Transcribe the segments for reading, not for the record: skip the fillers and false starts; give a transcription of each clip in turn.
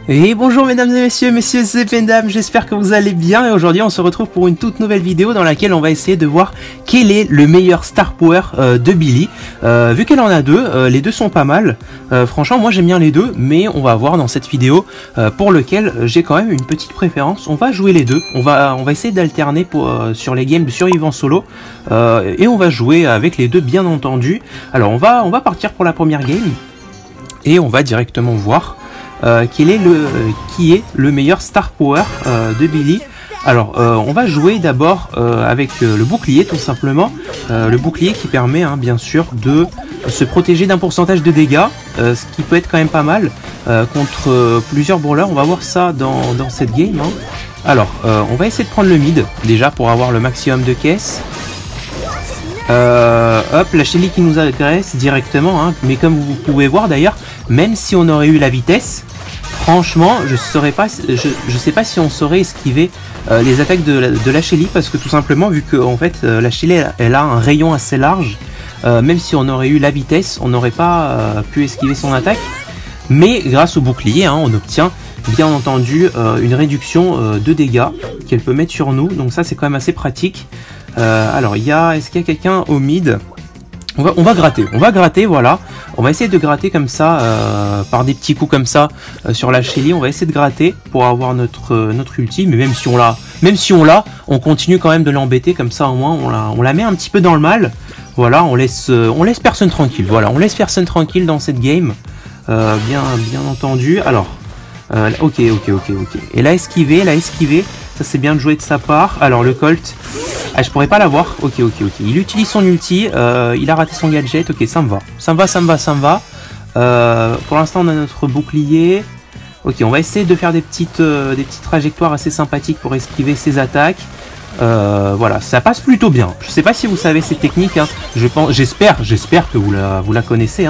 Et bonjour mesdames et messieurs, c'est Pendam, j'espère que vous allez bien et aujourd'hui on se retrouve pour une toute nouvelle vidéo dans laquelle on va essayer de voir quel est le meilleur Star Power de Billy. Vu qu'elle en a deux, les deux sont pas mal, franchement moi j'aime bien les deux, mais on va voir dans cette vidéo pour lequel j'ai quand même une petite préférence. On va jouer les deux, on va essayer d'alterner sur les games de survivants solo et on va jouer avec les deux bien entendu. Alors on va partir pour la première game et on va directement voir qui est le meilleur Star Power de Billy. Alors on va jouer d'abord avec le bouclier tout simplement, le bouclier qui permet bien sûr de se protéger d'un pourcentage de dégâts, ce qui peut être quand même pas mal contre plusieurs brawlers. On va voir ça dans cette game. Alors on va essayer de prendre le mid déjà pour avoir le maximum de caisses. Hop, la Shelly qui nous agresse directement, mais comme vous pouvez voir d'ailleurs, même si on aurait eu la vitesse, franchement, je sais pas si on saurait esquiver les attaques de la Shelly, parce que tout simplement, vu que en fait, la Shelly elle a un rayon assez large, même si on aurait eu la vitesse, on n'aurait pas pu esquiver son attaque. Mais grâce au bouclier, on obtient bien entendu une réduction de dégâts qu'elle peut mettre sur nous, donc ça c'est quand même assez pratique. Alors est-ce qu'il y a quelqu'un au mid? On va gratter, voilà. On va essayer de gratter comme ça, par des petits coups comme ça sur la Shelly. On va essayer de gratter pour avoir notre ulti, mais même si on l'a, on continue quand même de l'embêter comme ça, au moins on la met un petit peu dans le mal. Voilà, on laisse personne tranquille. Voilà, on laisse personne tranquille dans cette game, bien entendu. Alors, ok. Et là esquiver, ça c'est bien de jouer de sa part. Alors le Colt, je pourrais pas l'avoir. Ok. Il utilise son ulti, il a raté son gadget. Ok, ça me va. Pour l'instant on a notre bouclier. Ok, on va essayer de faire des petites trajectoires assez sympathiques pour esquiver ses attaques. Voilà, ça passe plutôt bien. Je sais pas si vous savez cette technique. J'espère que vous la connaissez.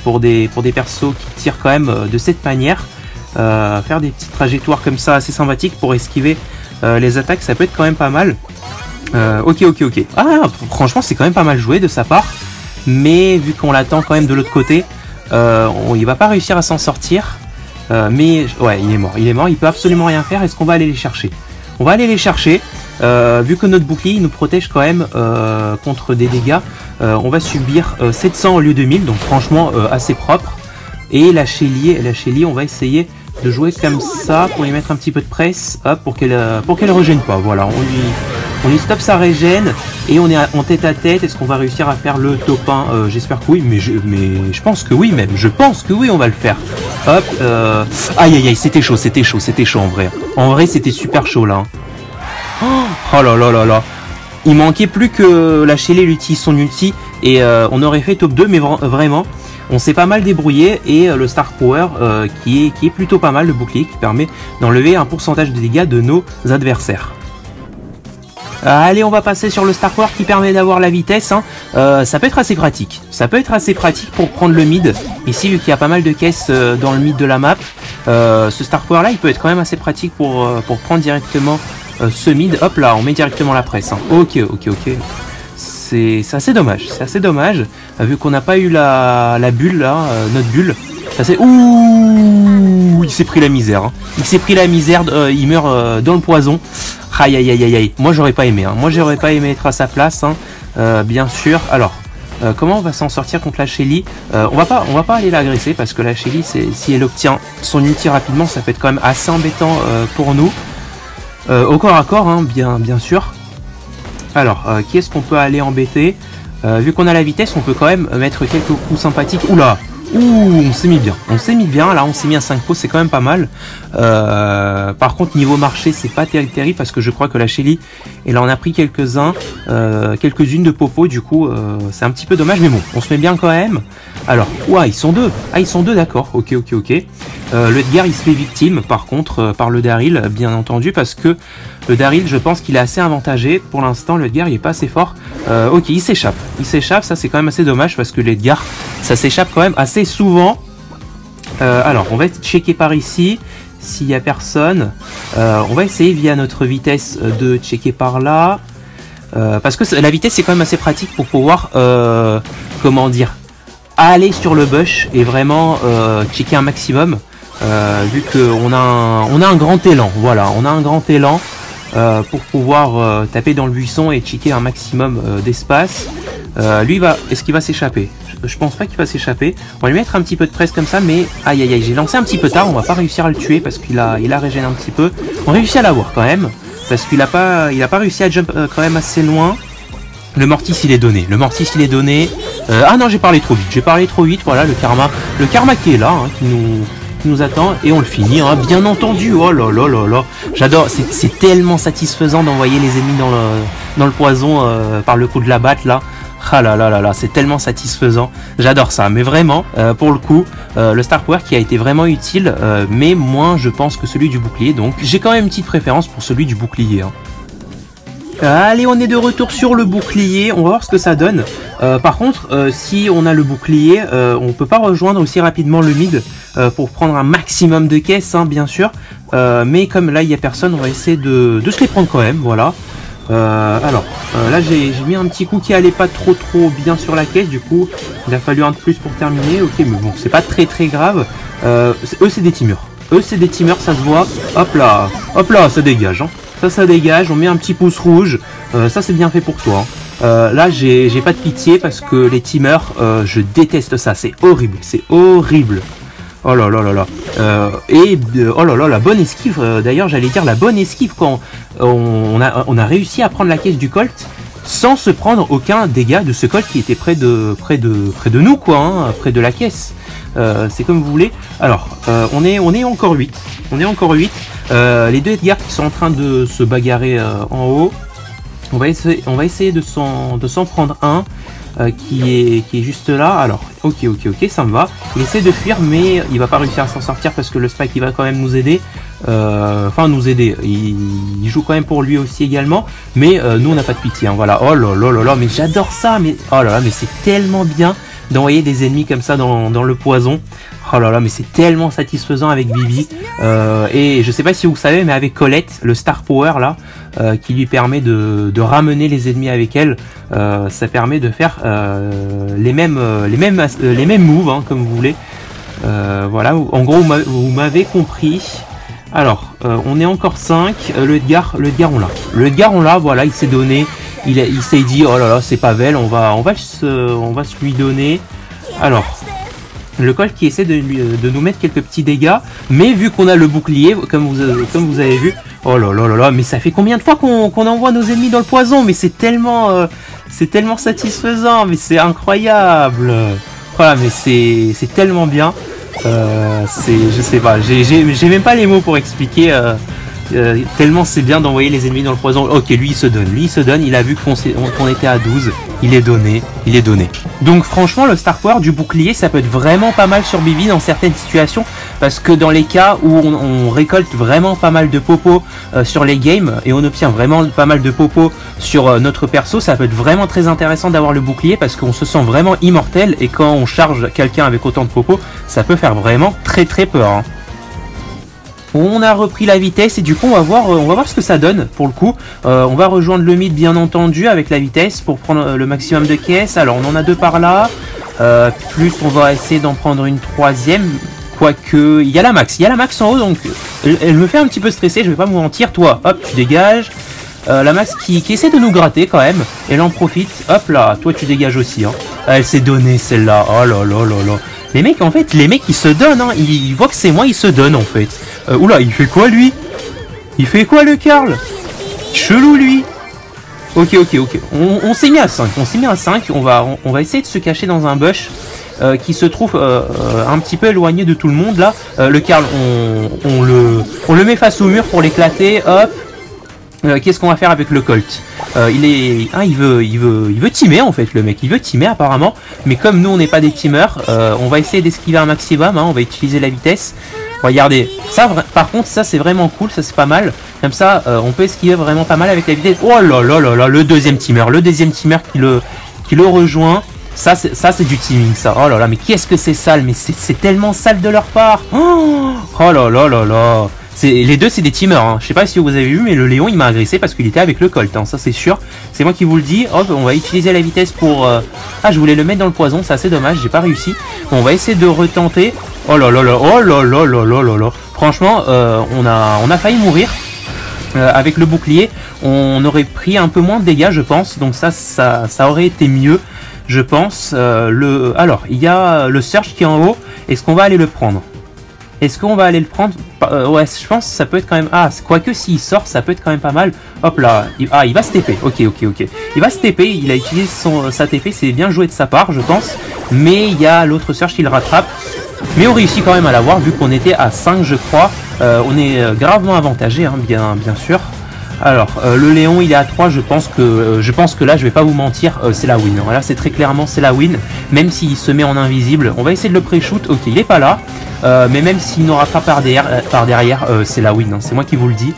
Pour des persos qui tirent quand même de cette manière. Faire des petites trajectoires comme ça assez sympathiques pour esquiver les attaques, ça peut être quand même pas mal. Ok. Ah, franchement c'est quand même pas mal joué de sa part, mais vu qu'on l'attend quand même de l'autre côté, il va pas réussir à s'en sortir. Mais ouais, il est mort, il peut absolument rien faire. Est-ce qu'on va aller les chercher? On va aller les chercher, vu que notre bouclier il nous protège quand même contre des dégâts. On va subir 700 au lieu de 1000, donc franchement assez propre. Et la Shelly, on va essayer de jouer comme ça pour lui mettre un petit peu de presse, hop, pour qu'elle régène pas. Voilà, on lui stoppe sa régène et on est en tête à tête. Est-ce qu'on va réussir à faire le top 1? J'espère que oui, mais je pense que oui même. Je pense que oui, on va le faire. Hop, aïe, c'était chaud en vrai. En vrai, c'était super chaud là. Oh là. Il manquait plus que la Shelly utilise son ulti et on aurait fait top 2, mais vraiment. On s'est pas mal débrouillé et le Star Power qui est plutôt pas mal, le bouclier qui permet d'enlever un pourcentage de dégâts de nos adversaires. Allez, on va passer sur le Star Power qui permet d'avoir la vitesse. Ça peut être assez pratique. Pour prendre le mid. Ici, vu qu'il y a pas mal de caisses dans le mid de la map, ce Star Power là, il peut être quand même assez pratique pour prendre directement ce mid. Hop là, on met directement la presse. Ok. C'est assez dommage, vu qu'on n'a pas eu la bulle là, notre bulle. Ouh, il s'est pris la misère. Il meurt dans le poison. Aïe. Moi j'aurais pas aimé. Être à sa place, bien sûr. Alors, comment on va s'en sortir contre la Shelly? On va pas aller l'agresser parce que la Shelly, si elle obtient son ulti rapidement, ça peut être quand même assez embêtant pour nous. Au corps à corps, bien sûr. Alors, qui est-ce qu'on peut aller embêter? Vu qu'on a la vitesse, on peut quand même mettre quelques coups sympathiques. Oula! On s'est mis bien. Là, on s'est mis à 5 pots, c'est quand même pas mal. Par contre, niveau marché, c'est pas terrible parce que je crois que la Shelly, elle en a pris quelques-unes de popo. Du coup, c'est un petit peu dommage, mais bon, on se met bien quand même. Alors, ils sont deux. Ils sont deux, d'accord. Ok. Le Edgar, il se fait victime, par contre, par le Daryl, bien entendu, parce que le Daryl, je pense qu'il est assez avantagé. Pour l'instant, le Edgar, il est pas assez fort. Ok, il s'échappe. Ça, c'est quand même assez dommage parce que l'Edgar, ça s'échappe quand même assez souvent. Alors, on va checker par ici. S'il n'y a personne, on va essayer via notre vitesse de checker par là. Parce que la vitesse c'est quand même assez pratique pour pouvoir, comment dire, aller sur le bush et vraiment checker un maximum. Vu qu'on a un grand élan, voilà, on a un grand élan pour pouvoir taper dans le buisson et checker un maximum d'espace. Lui, est-ce qu'il va s'échapper? Je pense pas qu'il va s'échapper. On va lui mettre un petit peu de presse comme ça, mais aïe aïe aïe, j'ai lancé un petit peu tard, on va pas réussir à le tuer parce qu'il a régéné un petit peu. On réussit à l'avoir quand même, parce qu'il a pas réussi à jump quand même assez loin. Le Mortis il est donné, ah non, j'ai parlé trop vite, voilà le karma qui est là, hein, qui nous attend, et on le finit, hein, bien entendu. Oh là là là là, j'adore, c'est tellement satisfaisant d'envoyer les ennemis dans le poison par le coup de la batte là. Ah là là là là, c'est tellement satisfaisant, j'adore ça, mais vraiment, pour le coup, le Star Power qui a été vraiment utile, mais moins je pense que celui du bouclier, donc j'ai quand même une petite préférence pour celui du bouclier, hein. Allez, on est de retour sur le bouclier, on va voir ce que ça donne. Par contre, si on a le bouclier, on peut pas rejoindre aussi rapidement le mid pour prendre un maximum de caisses, hein, bien sûr. Mais comme là il y a personne, on va essayer de se les prendre quand même, voilà. Alors, là j'ai mis un petit coup qui allait pas trop bien sur la caisse, du coup il a fallu un de plus pour terminer. Ok, mais bon, c'est pas très grave. Eux c'est des teamers, ça se voit. Hop là, ça dégage, hein. Ça dégage, on met un petit pouce rouge, ça c'est bien fait pour toi, hein. Là j'ai pas de pitié parce que les teamers, je déteste ça, c'est horrible. Oh là là là là. Oh là là, la bonne esquive, d'ailleurs j'allais dire la bonne esquive quand on a réussi à prendre la caisse du Colt sans se prendre aucun dégât de ce Colt qui était près de nous, quoi, hein, près de la caisse. C'est comme vous voulez. Alors, on est encore 8. Les deux Edgar qui sont en train de se bagarrer en haut. On va essayer de s'en prendre un qui est juste là. Alors, ok, ça me va. Il essaie de fuir, mais il va pas réussir à s'en sortir parce que le Spike il va quand même nous aider. Enfin, nous aider. Il joue quand même pour lui aussi également. Mais nous, on n'a pas de pitié, hein, voilà. Oh là là là là, mais j'adore ça. Mais oh là là, mais c'est tellement bien d'envoyer des ennemis comme ça dans le poison. Oh là là, mais c'est tellement satisfaisant avec Bibi. Et je sais pas si vous savez, mais avec Colette, le Star Power là, qui lui permet de ramener les ennemis avec elle, ça permet de faire les mêmes moves, hein, comme vous voulez. Voilà, en gros, vous m'avez compris. Alors, on est encore 5. Le Edgar, on l'a, voilà, il s'est donné. Il s'est dit, oh là là, c'est Pavel, on va se lui donner. Alors, le Colt qui essaie de nous mettre quelques petits dégâts, mais vu qu'on a le bouclier, comme vous avez vu, oh là là là là, mais ça fait combien de fois qu'on envoie nos ennemis dans le poison, mais c'est tellement satisfaisant, mais c'est incroyable. Voilà, mais c'est tellement bien. Je sais pas, j'ai même pas les mots pour expliquer. Tellement c'est bien d'envoyer les ennemis dans le poison. Ok, lui il se donne, il a vu qu'on était à 12, il est donné. Donc franchement, le Star Power du bouclier, ça peut être vraiment pas mal sur Bibi dans certaines situations, parce que dans les cas où on récolte vraiment pas mal de popos sur les games, et on obtient vraiment pas mal de popos sur notre perso, ça peut être vraiment très intéressant d'avoir le bouclier, parce qu'on se sent vraiment immortel, et quand on charge quelqu'un avec autant de popos, ça peut faire vraiment très peur, hein. On a repris la vitesse et du coup on va voir ce que ça donne pour le coup. On va rejoindre le mid bien entendu avec la vitesse pour prendre le maximum de caisses. Alors on en a deux par là. Plus on va essayer d'en prendre une troisième. Quoique il y a la max en haut, donc elle me fait un petit peu stresser, je vais pas vous mentir. Toi, hop, tu dégages. La max qui essaie de nous gratter quand même. Elle en profite. Hop là, toi tu dégages aussi, hein. Elle s'est donnée celle-là. Oh là là là là. Les mecs en fait, ils se donnent, hein. Ils voient que c'est moi, ils se donnent en fait. Oula, il fait quoi lui? Il fait quoi le Karl? Chelou lui. Ok. On s'est mis à 5. On va essayer de se cacher dans un bush qui se trouve un petit peu éloigné de tout le monde là. Le Karl, on le met face au mur pour l'éclater. Hop. Qu'est-ce qu'on va faire avec le Colt? Il veut teamer en fait, le mec. Il veut teamer apparemment. Mais comme nous on n'est pas des teamers, on va essayer d'esquiver un maximum, hein. On va utiliser la vitesse. Regardez, ça par contre ça c'est vraiment cool, ça c'est pas mal. Comme ça on peut esquiver vraiment pas mal avec la vitesse. Oh là là là là, le deuxième teamer qui le rejoint. Ça c'est du teaming ça. Oh là là, mais qu'est-ce que c'est sale, mais c'est tellement sale de leur part. Oh là là là là. Les deux, c'est des teamers. Hein. Je sais pas si vous avez vu, mais le Léon, il m'a agressé parce qu'il était avec le Colt. Hein. Ça, c'est sûr. C'est moi qui vous le dis. Hop, on va utiliser la vitesse pour... Ah, je voulais le mettre dans le poison. C'est assez dommage. J'ai pas réussi. Bon, on va essayer de retenter. Oh là là là. Oh là là là là là là. Franchement, on a failli mourir. Avec le bouclier, on aurait pris un peu moins de dégâts, je pense. Donc ça aurait été mieux, je pense. Alors, il y a le Surge qui est en haut. Est-ce qu'on va aller le prendre? Est-ce qu'on va aller le prendre? Ouais, je pense que ça peut être quand même... Ah, quoique s'il sort, ça peut être quand même pas mal. Hop là. Il va se TP. Ok. Il va se TP. Il a utilisé sa TP. C'est bien joué de sa part, je pense. Mais il y a l'autre Surge qui le rattrape. Mais on réussit quand même à l'avoir, vu qu'on était à 5, je crois. On est gravement avantagé, hein, bien sûr. Alors, le Léon, il est à 3. Je pense que là, je vais pas vous mentir, c'est la win. Là, c'est très clairement, c'est la win. Même s'il se met en invisible. On va essayer de le pré-shoot. Ok, il est pas là. Mais même s'il nous rattrape par derrière, c'est la win. Hein, c'est moi qui vous le dis.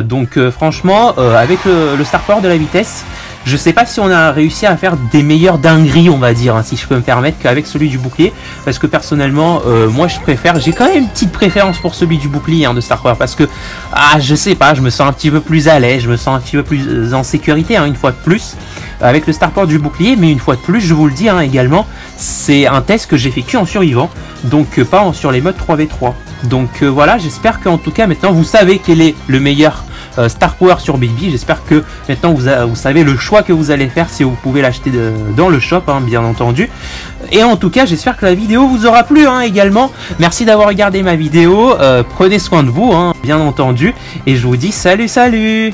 Donc franchement, avec le Star Power de la vitesse, je sais pas si on a réussi à faire des meilleures dingueries, on va dire, hein, si je peux me permettre, qu'avec celui du bouclier. Parce que personnellement, moi je préfère, j'ai quand même une petite préférence pour celui du bouclier, hein, de Star Power. Parce que, je sais pas, je me sens un petit peu plus à l'aise, je me sens un petit peu plus en sécurité, hein, une fois de plus, avec le Star Power du bouclier. Mais une fois de plus, je vous le dis, hein, également, c'est un test que j'effectue en survivant, donc pas sur les modes 3v3. Donc voilà, j'espère qu'en tout cas maintenant vous savez quel est le meilleur Star Power sur Baby. J'espère que maintenant vous savez le choix que vous allez faire, si vous pouvez l'acheter dans le shop, hein, bien entendu. Et en tout cas, j'espère que la vidéo vous aura plu, hein, également. Merci d'avoir regardé ma vidéo. Prenez soin de vous, hein, bien entendu. Et je vous dis salut.